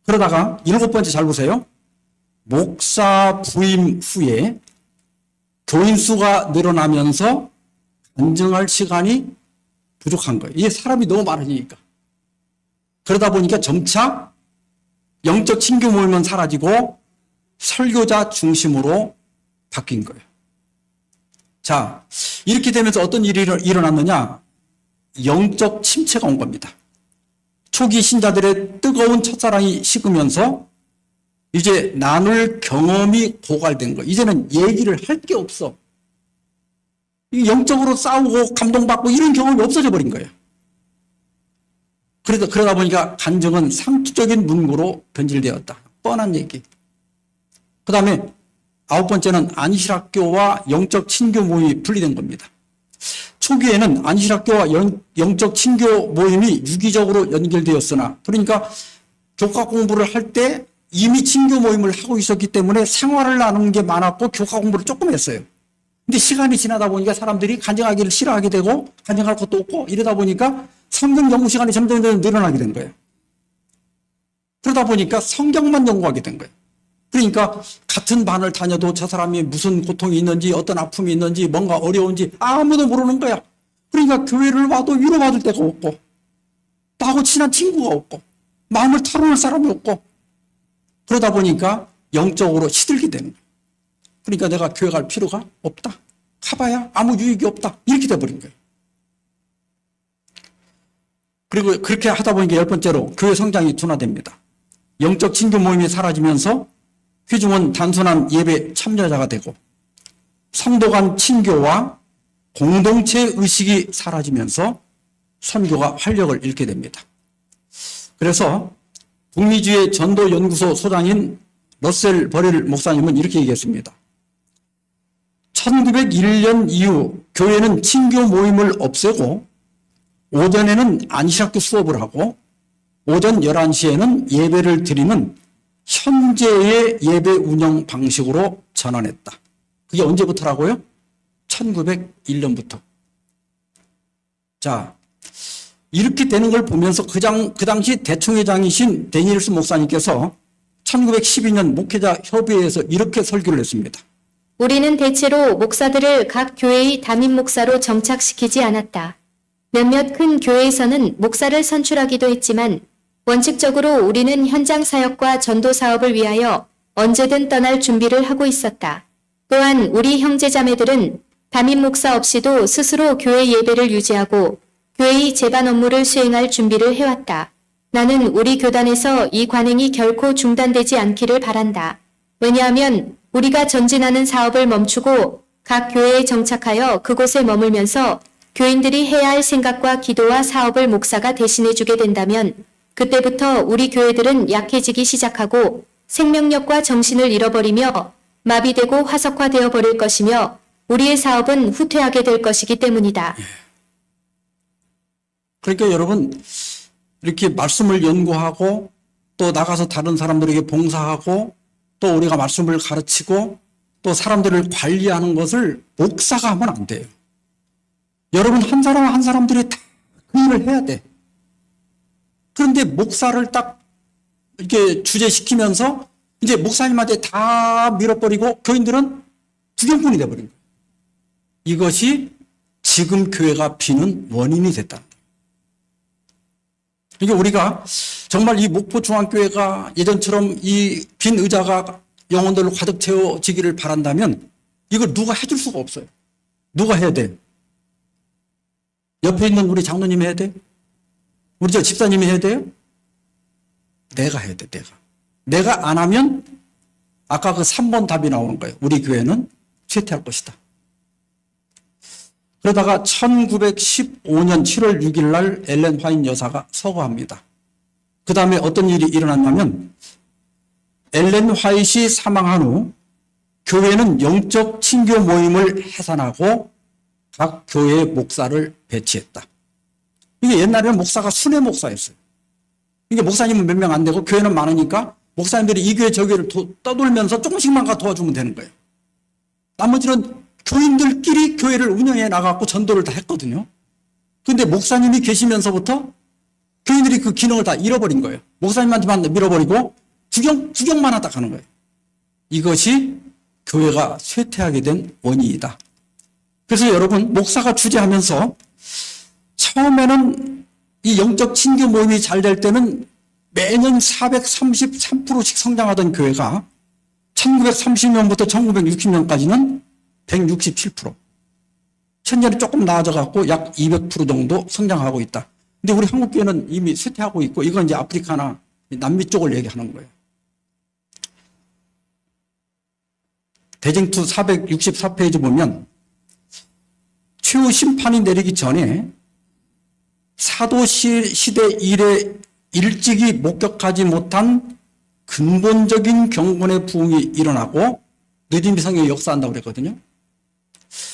A: 그러다가 7번째 잘 보세요. 목사 부임 후에 교인 수가 늘어나면서 간증할 시간이 부족한 거예요. 이게 사람이 너무 많아지니까. 그러다 보니까 점차 영적 친교 모임은 사라지고 설교자 중심으로 바뀐 거예요. 자, 이렇게 되면서 어떤 일이 일어났느냐? 영적 침체가 온 겁니다. 초기 신자들의 뜨거운 첫사랑이 식으면서 이제 나눌 경험이 고갈된 거예요. 이제는 얘기를 할 게 없어. 영적으로 싸우고 감동받고 이런 경험이 없어져 버린 거예요. 그러다 보니까 간증은 상투적인 문구로 변질되었다. 뻔한 얘기. 그 다음에 9번째는 안식학교와 영적 친교 모임이 분리된 겁니다. 초기에는 안식학교와 영적 친교 모임이 유기적으로 연결되었으나, 그러니까 교과 공부를 할 때 이미 친교 모임을 하고 있었기 때문에 생활을 나누는 게 많았고 교과 공부를 조금 했어요. 근데 시간이 지나다 보니까 사람들이 간증하기를 싫어하게 되고 간증할 것도 없고 이러다 보니까 성경 연구 시간이 점점 늘어나게 된 거예요. 그러다 보니까 성경만 연구하게 된 거예요. 그러니까 같은 반을 다녀도 저 사람이 무슨 고통이 있는지 어떤 아픔이 있는지 뭔가 어려운지 아무도 모르는 거야. 그러니까 교회를 와도 위로받을 데가 없고 나하고 친한 친구가 없고 마음을 털어놓을 사람이 없고 그러다 보니까 영적으로 시들게 되는 거예요. 그러니까 내가 교회 갈 필요가 없다. 가봐야 아무 유익이 없다. 이렇게 돼버린 거예요. 그리고 그렇게 하다 보니까 10번째로 교회 성장이 둔화됩니다. 영적 친교 모임이 사라지면서 회중은 단순한 예배 참여자가 되고 성도 간 친교와 공동체 의식이 사라지면서 선교가 활력을 잃게 됩니다. 그래서 북미주의 전도연구소 소장인 러셀 버릴 목사님은 이렇게 얘기했습니다. 1901년 이후 교회는 친교 모임을 없애고 오전에는 안식학교 수업을 하고 오전 11시에는 예배를 드리는 현재의 예배 운영 방식으로 전환했다. 그게 언제부터라고요? 1901년부터. 자, 이렇게 되는 걸 보면서 그 당시 대총회장이신 데니엘스 목사님께서 1912년 목회자 협의회에서 이렇게 설교를 했습니다.
B: 우리는 대체로 목사들을 각 교회의 담임 목사로 정착시키지 않았다. 몇몇 큰 교회에서는 목사를 선출하기도 했지만 원칙적으로 우리는 현장 사역과 전도 사업을 위하여 언제든 떠날 준비를 하고 있었다. 또한 우리 형제자매들은 담임 목사 없이도 스스로 교회 예배를 유지하고 교회의 제반 업무를 수행할 준비를 해왔다. 나는 우리 교단에서 이 관행이 결코 중단되지 않기를 바란다. 왜냐하면 우리가 전진하는 사업을 멈추고 각 교회에 정착하여 그곳에 머물면서 교인들이 해야 할 생각과 기도와 사업을 목사가 대신해 주게 된다면 그때부터 우리 교회들은 약해지기 시작하고 생명력과 정신을 잃어버리며 마비되고 화석화되어 버릴 것이며 우리의 사업은 후퇴하게 될 것이기 때문이다.
A: 그러니까 여러분 이렇게 말씀을 연구하고 또 나가서 다른 사람들에게 봉사하고 또 우리가 말씀을 가르치고 또 사람들을 관리하는 것을 목사가 하면 안 돼요. 여러분 한 사람 한 사람들이 다 그 일을 해야 돼. 그런데 목사를 딱 이렇게 주재시키면서 이제 목사님한테 다 밀어버리고 교인들은 구경꾼이 돼버린 거예요. 이것이 지금 교회가 비는 원인이 됐다. 그러니까 우리가 정말 이 목포 중앙교회가 예전처럼 이 빈 의자가 영혼들로 가득 채워지기를 바란다면 이걸 누가 해줄 수가 없어요. 누가 해야 돼? 옆에 있는 우리 장로님이 해야 돼? 우리 저 집사님이 해야 돼요? 내가 해야 돼, 내가. 내가 안 하면 아까 그 3번 답이 나오는 거예요. 우리 교회는 쇠퇴할 것이다. 그러다가 1915년 7월 6일 날 엘렌 화이트 여사가 서거합니다. 그 다음에 어떤 일이 일어났냐면 엘렌 화이트이 사망한 후 교회는 영적 친교 모임을 해산하고 각 교회의 목사를 배치했다. 이게 옛날에는 목사가 순회 목사였어요. 이게 목사님은 몇 명 안 되고 교회는 많으니까 목사님들이 이 교회 저 교회를 떠돌면서 조금씩만 가 도와주면 되는 거예요. 나머지는 교인들끼리 교회를 운영해 나가고 전도를 다 했거든요. 그런데 목사님이 계시면서부터 교인들이 그 기능을 다 잃어버린 거예요. 목사님한테만 밀어버리고 구경만 하다 가는 거예요. 이것이 교회가 쇠퇴하게 된 원인이다. 그래서 여러분, 목사가 주재하면서 처음에는 이 영적 친교 모임이 잘 될 때는 매년 433%씩 성장하던 교회가 1930년부터 1960년까지는 167%. 천년이 조금 나아져갖고 약 200% 정도 성장하고 있다. 근데 우리 한국교회는 이미 쇠퇴하고 있고 이건 이제 아프리카나 남미 쪽을 얘기하는 거예요. 대쟁투 464페이지 보면 최후 심판이 내리기 전에 사도 시대 이래 일찍이 목격하지 못한 근본적인 경건의 부흥이 일어나고 느림비 성령이 역사한다고 그랬거든요.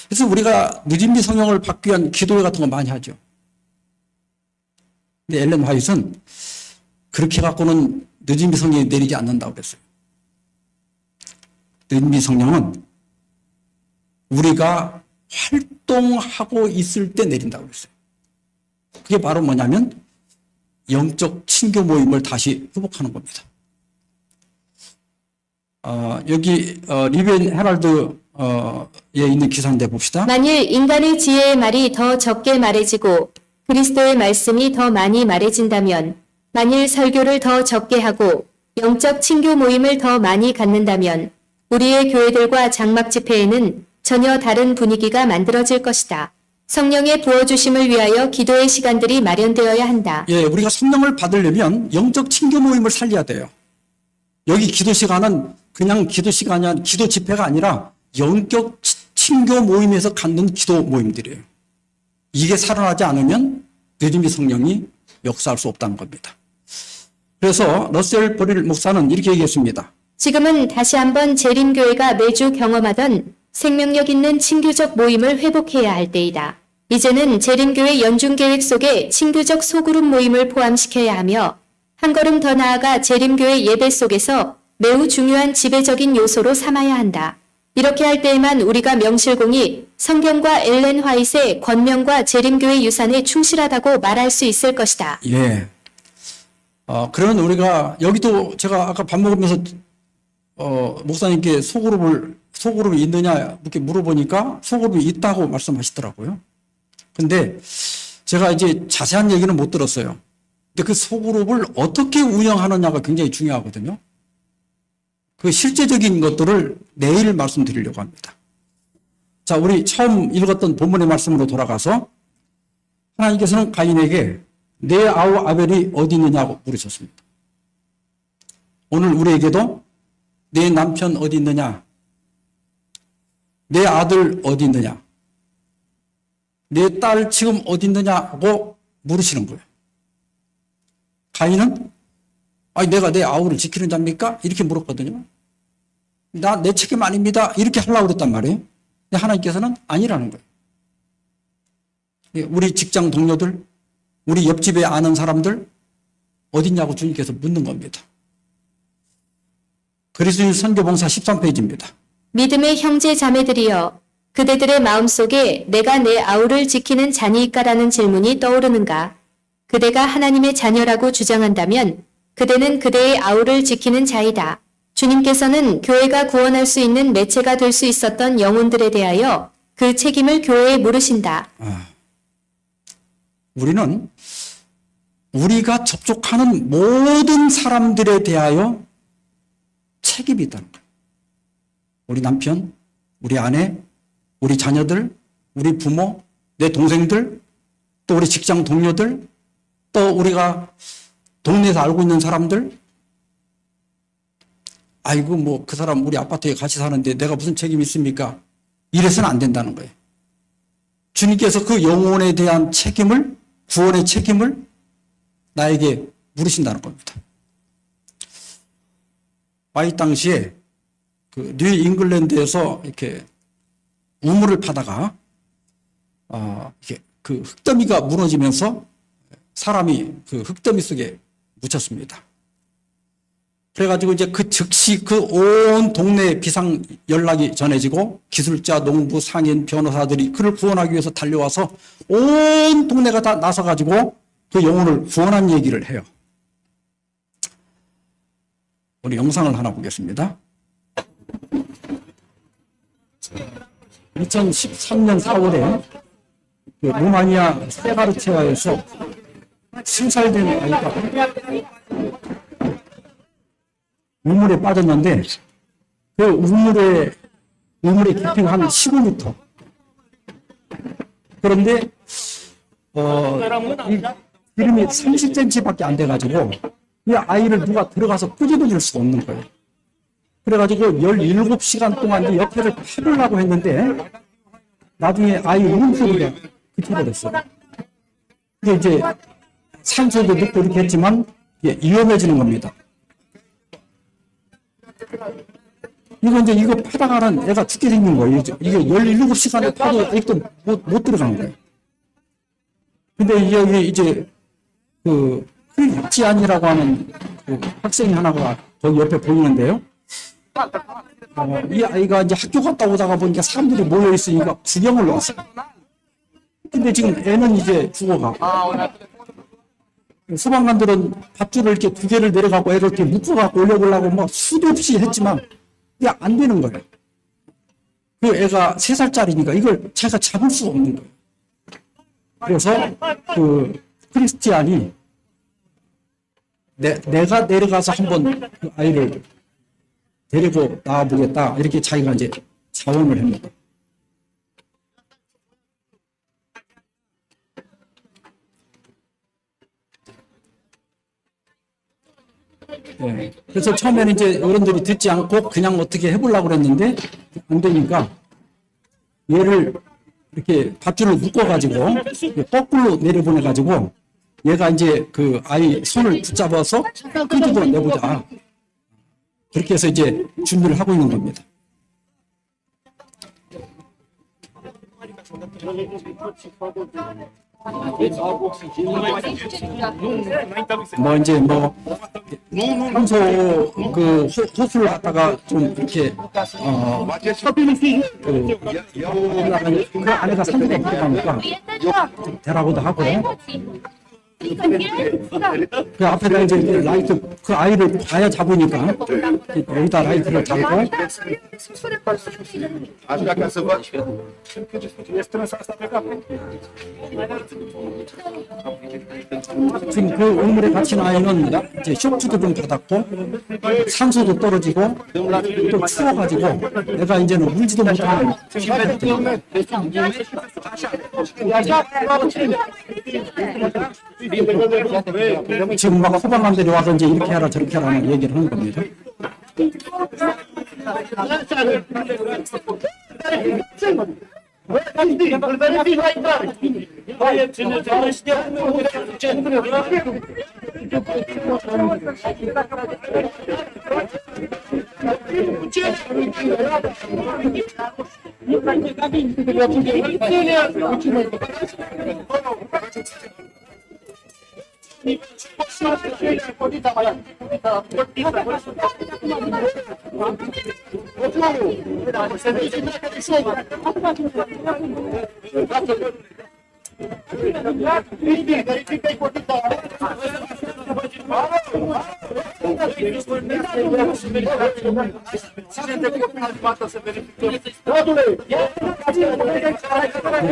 A: 그래서 우리가 느림비 성령을 받기 위한 기도회 같은 거 많이 하죠. 근데 엘렌 화이트는 그렇게 갖고는 느림비 성령이 내리지 않는다고 그랬어요. 느림비 성령은 우리가 활동하고 있을 때 내린다고 그랬어요. 그게 바로 뭐냐면 영적 친교 모임을 다시 회복하는 겁니다. 여기 리벤 헤럴드에 있는 기사인데 봅시다.
B: 만일 인간의 지혜의 말이 더 적게 말해지고 그리스도의 말씀이 더 많이 말해진다면, 만일 설교를 더 적게 하고 영적 친교 모임을 더 많이 갖는다면 우리의 교회들과 장막 집회에는 전혀 다른 분위기가 만들어질 것이다. 성령의 부어주심을 위하여 기도의 시간들이 마련되어야 한다.
A: 예, 우리가 성령을 받으려면 영적 친교 모임을 살려야 돼요. 여기 기도 시간은 그냥 기도 시간이 아니라 기도 집회가 아니라 영적 친교 모임에서 갖는 기도 모임들이에요. 이게 살아나지 않으면 느림비 성령이 역사할 수 없다는 겁니다. 그래서 러셀 버릴 목사는 이렇게 얘기했습니다.
B: 지금은 다시 한번 재림교회가 매주 경험하던 생명력 있는 친교적 모임을 회복해야 할 때이다. 이제는 재림교회 연중계획 속에 친교적 소그룹 모임을 포함시켜야 하며 한 걸음 더 나아가 재림교회 예배 속에서 매우 중요한 지배적인 요소로 삼아야 한다. 이렇게 할 때에만 우리가 명실공히 성경과 엘렌 화이트의 권명과 재림교회 유산에 충실하다고 말할 수 있을 것이다.
A: 예. 그러면 우리가 여기도 제가 아까 밥 먹으면서 목사님께 소그룹이 있느냐 이렇게 물어보니까 소그룹이 있다고 말씀하시더라고요. 근데 제가 이제 자세한 얘기는 못 들었어요. 근데 그 소그룹을 어떻게 운영하느냐가 굉장히 중요하거든요. 그 실제적인 것들을 내일 말씀드리려고 합니다. 자, 우리 처음 읽었던 본문의 말씀으로 돌아가서 하나님께서는 가인에게 내 아우 아벨이 어디 있느냐고 물으셨습니다. 오늘 우리에게도 내 남편 어디 있느냐? 내 아들 어디 있느냐? 내 딸 지금 어디 있느냐고 물으시는 거예요. 가인은 내가 내 아우를 지키는 자입니까? 이렇게 물었거든요. 내 책임 아닙니다. 이렇게 하려고 그랬단 말이에요. 근데 하나님께서는 아니라는 거예요. 우리 직장 동료들, 우리 옆집에 아는 사람들 어디 있냐고 주님께서 묻는 겁니다. 그리스도인 선교봉사 13페이지입니다.
B: 믿음의 형제 자매들이여, 그대들의 마음속에 내가 내 아우를 지키는 자니이까라는 질문이 떠오르는가? 그대가 하나님의 자녀라고 주장한다면 그대는 그대의 아우를 지키는 자이다. 주님께서는 교회가 구원할 수 있는 매체가 될 수 있었던 영혼들에 대하여 그 책임을 교회에 물으신다.
A: 우리는 우리가 접촉하는 모든 사람들에 대하여 책임이 있다는 거예요. 우리 남편, 우리 아내, 우리 자녀들, 우리 부모, 내 동생들, 또 우리 직장 동료들, 또 우리가 동네에서 알고 있는 사람들. 아이고 뭐 그 사람 우리 아파트에 같이 사는데 내가 무슨 책임이 있습니까? 이래서는 안 된다는 거예요. 주님께서 그 영혼에 대한 책임을, 구원의 책임을 나에게 물으신다는 겁니다. 이 당시에 그 뉴 잉글랜드에서 이렇게 우물을 파다가 이렇게 그 흙더미가 무너지면서 사람이 그 흙더미 속에 묻혔습니다. 그래가지고 이제 그 즉시 그 온 동네에 비상 연락이 전해지고 기술자, 농부, 상인, 변호사들이 그를 구원하기 위해서 달려와서 온 동네가 다 나서가지고 그 영혼을 구원한 얘기를 해요. 우리 영상을 하나 보겠습니다. 2013년 4월에 그 루마니아 세가르체아에서 7살 된 아이가 우물에 빠졌는데 그 우물의 깊이가 한 15m. 그런데 이 기름이 30cm밖에 안 돼가지고 이 아이를 누가 들어가서 끄집어줄 수가 없는 거예요. 그래가지고 17시간 동안 이제 옆에를 파보려고 했는데 나중에 아이 울음소리가 그쳐버렸어요. 근데 이제 산소도 넣고 이렇게 했지만 위험해지는 겁니다. 이거 파다가는 애가 죽게 생긴 거예요. 이게 17시간을 파도 아직도 못 들어간 거예요. 근데 여기 이제 그 크리스티안이라고 하는 그 학생이 하나가 거기 옆에 보이는데요. 이 아이가 이제 학교 갔다 오다가 보니까 사람들이 모여 있으니까 구경을 왔어요. 근데 지금 애는 이제 죽어가고 소방관들은 밧줄을 이렇게 2개를 내려가고 애를 이렇게 묶어갖고 올려보려고 뭐 수도 없이 했지만 이게 안 되는 거예요. 그 애가 3살짜리니까 이걸 제가 잡을 수가 없는 거예요. 그래서 그 크리스티안이 내가 내려가서 한번 그 아이를 데리고 나와보겠다 이렇게 자기가 이제 자원을 합니다. 네. 그래서 처음에는 이제 어른들이 듣지 않고 그냥 어떻게 해보려고 그랬는데 안 되니까 얘를 이렇게 밧줄을 묶어가지고 거꾸로 내려보내가지고 얘가 이제 그 아이 손을 붙잡아서 끄집어 내보자. 그렇게 해서 이제 준비를 하고 있는 겁니다. 뭐 이제 뭐 산소 그 호수를 갖다가 좀 이렇게 그 안에가 산소가 들어가니까 대라고도 하고 그 앞에다 이제 라이트 그 아이를 아야 잡으니까 여기다 라이트를 잡고 지금 그 우물에 갇힌 아이는 이제 쇼크도 좀 받았고 산소도 떨어지고 또 추워가지고 내가 이제는 울지도 못하는 지금 막 소방관들이 와서 이제 이렇게 하라 저렇게 하라는 얘기를 하는 겁니다.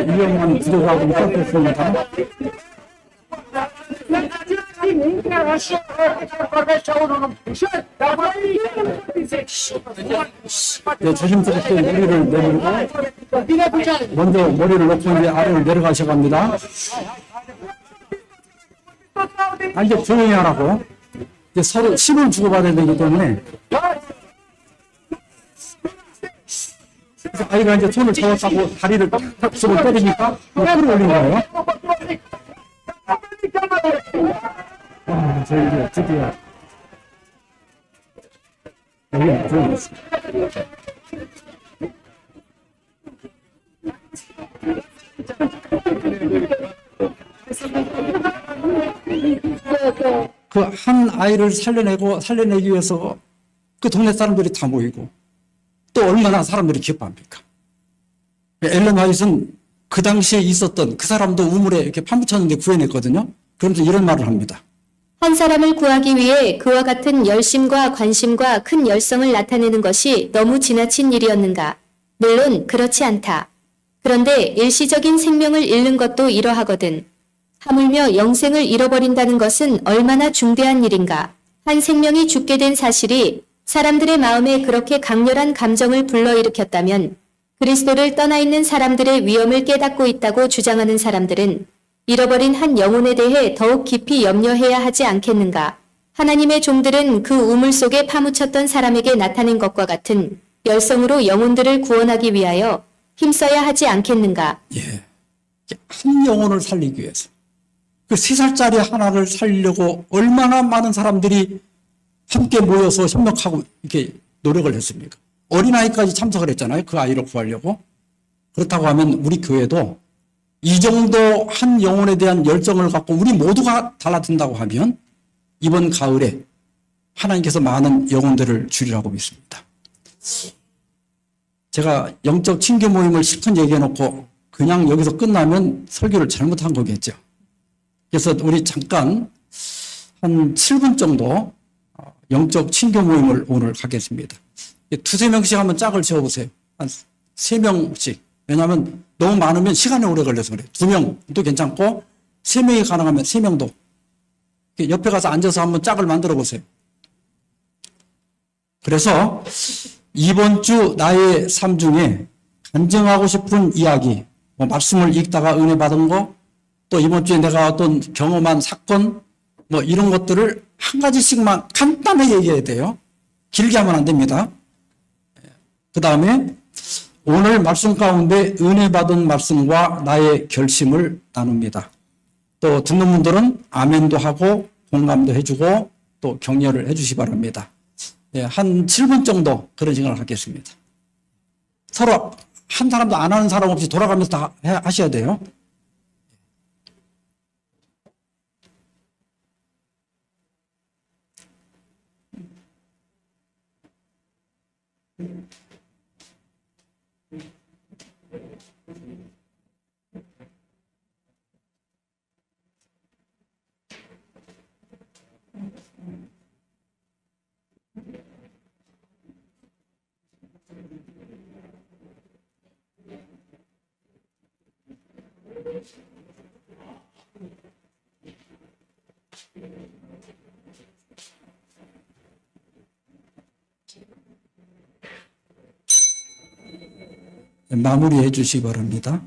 A: 위험한 구조가 시작됐습니다. 네, 조심스럽게 머리를 내밀고 먼저 머리를 놓고 이제 아래로 내려가셔 갑니다. 이제 조용히 하라고. 이제 서로 힘을 주고받아야 되기 때문에. 그래서 아이가 이제 손을 잡았다고 다리를 탁 손을 때리니까 끌어올린 거예요. 저 이제 드디어 여기 들어있습니다. 그 한 아이를 살려내기 위해서 그 동네 사람들이 다 모이고 또 얼마나 사람들이 기뻐합니까? 앨런 화이트는 그 당시에 있었던 그 사람도 우물에 이렇게 파묻혔는데 구해냈거든요. 그러면서 이런 말을 합니다.
B: 한 사람을 구하기 위해 그와 같은 열심과 관심과 큰 열성을 나타내는 것이 너무 지나친 일이었는가? 물론 그렇지 않다. 그런데 일시적인 생명을 잃는 것도 이러하거든. 하물며 영생을 잃어버린다는 것은 얼마나 중대한 일인가. 한 생명이 죽게 된 사실이 사람들의 마음에 그렇게 강렬한 감정을 불러일으켰다면 그리스도를 떠나 있는 사람들의 위험을 깨닫고 있다고 주장하는 사람들은 잃어버린 한 영혼에 대해 더욱 깊이 염려해야 하지 않겠는가. 하나님의 종들은 그 우물 속에 파묻혔던 사람에게 나타낸 것과 같은 열성으로 영혼들을 구원하기 위하여 힘써야 하지 않겠는가.
A: 예. 한 영혼을 살리기 위해서. 그 3살짜리 하나를 살리려고 얼마나 많은 사람들이 함께 모여서 협력하고 이렇게 노력을 했습니까? 어린아이까지 참석을 했잖아요. 그 아이를 구하려고. 그렇다고 하면 우리 교회도 이 정도 한 영혼에 대한 열정을 갖고 우리 모두가 달라든다고 하면 이번 가을에 하나님께서 많은 영혼들을 주리라고 믿습니다. 제가 영적 친교 모임을 실컷 얘기해놓고 그냥 여기서 끝나면 설교를 잘못한 거겠죠. 그래서 우리 잠깐 한 7분 정도 영적 친교 모임을 오늘 하겠습니다. 2-3명씩 한번 짝을 지어보세요. 한 3명씩. 왜냐하면 너무 많으면 시간이 오래 걸려서 그래요. 2명도 괜찮고 3명이 가능하면 3명도. 옆에 가서 앉아서 한번 짝을 만들어 보세요. 그래서 이번 주 나의 삶 중에 간증하고 싶은 이야기, 말씀을 읽다가 은혜 받은 거, 또 이번 주에 내가 어떤 경험한 사건, 이런 것들을 한 가지씩만 간단하게 얘기해야 돼요. 길게 하면 안 됩니다. 그 다음에 오늘 말씀 가운데 은혜 받은 말씀과 나의 결심을 나눕니다. 또 듣는 분들은 아멘도 하고 공감도 해주고 또 격려를 해주시기 바랍니다. 한 7분 정도 그런 시간을 갖겠습니다. 서로 한 사람도 안 하는 사람 없이 돌아가면서 다 하셔야 돼요. 마무리해 주시기 바랍니다.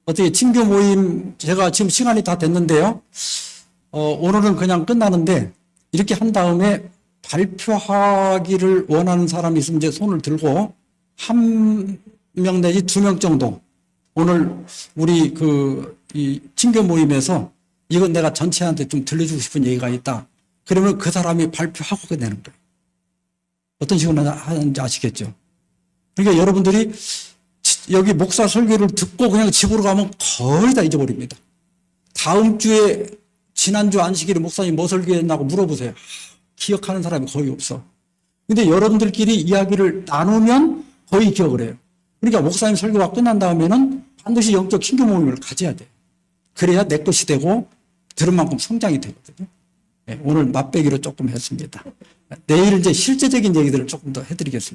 A: 어떻게 친교 모임 제가 지금 시간이 다 됐는데요. 오늘은 그냥 끝나는데 이렇게 한 다음에 발표하기를 원하는 사람이 있으면 이제 손을 들고 1명 내지 2명 정도 오늘 우리 이 친교 모임에서 이건 내가 전체한테 좀 들려주고 싶은 얘기가 있다. 그러면 그 사람이 발표하고 끝내는 거예요. 어떤 식으로 하는지 아시겠죠? 그러니까 여러분들이 여기 목사 설교를 듣고 그냥 집으로 가면 거의 다 잊어버립니다. 다음 주에 지난주 안식일에 목사님 뭐 설교했나고 물어보세요. 기억하는 사람이 거의 없어. 근데 여러분들끼리 이야기를 나누면 거의 기억을 해요. 그러니까 목사님 설교가 끝난 다음에는 반드시 영적 친교 모임을 가져야 돼요. 그래야 내 것이 되고 들은 만큼 성장이 되거든요. 오늘 맛배기로 조금 했습니다. 내일 이제 실제적인 얘기들을 조금 더 해드리겠습니다.